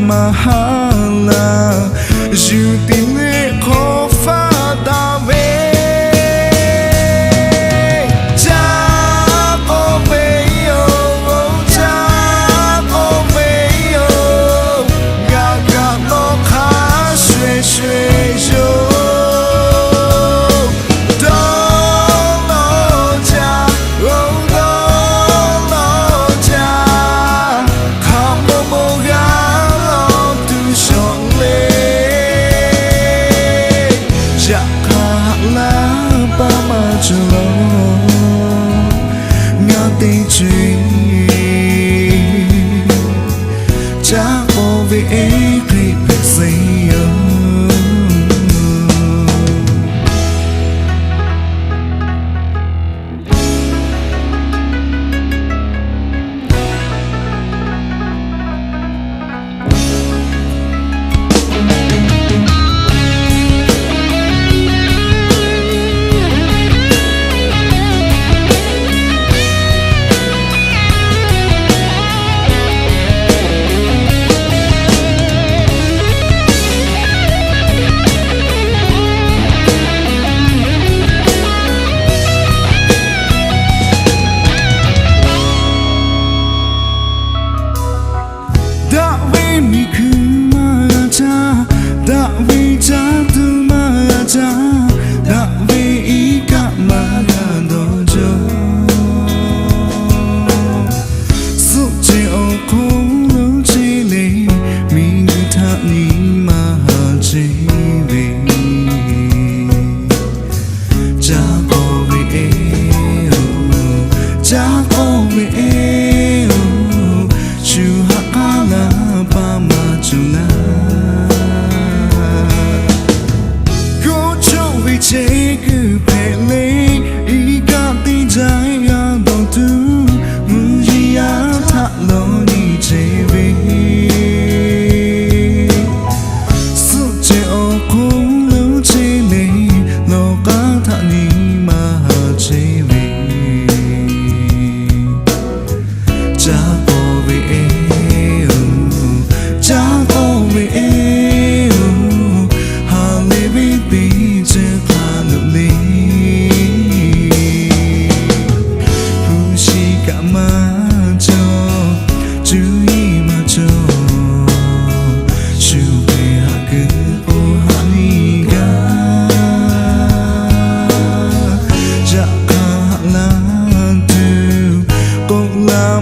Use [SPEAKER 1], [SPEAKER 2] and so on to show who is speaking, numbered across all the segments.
[SPEAKER 1] Mahala, you didn't call Father way. Jump away, oh, jump away, oh. Gaga no cash, yo. Don't know, ja, oh, don't know, ja. Come on,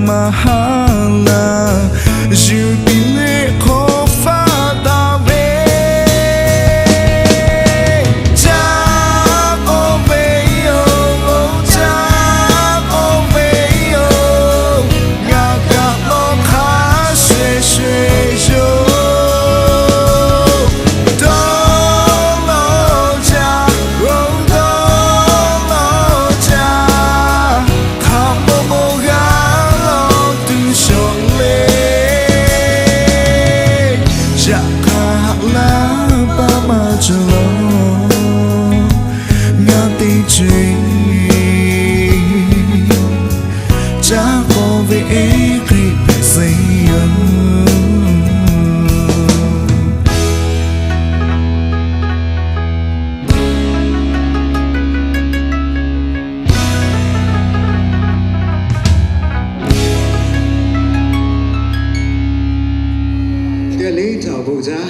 [SPEAKER 1] Mahala, you didn't call Father way. Jump away, oh, jump away, oh. Gaga no cash, yo. Don't know, ja, oh, don't know, ja. Come on,
[SPEAKER 2] လေးကြောက်ဖို့ကြာ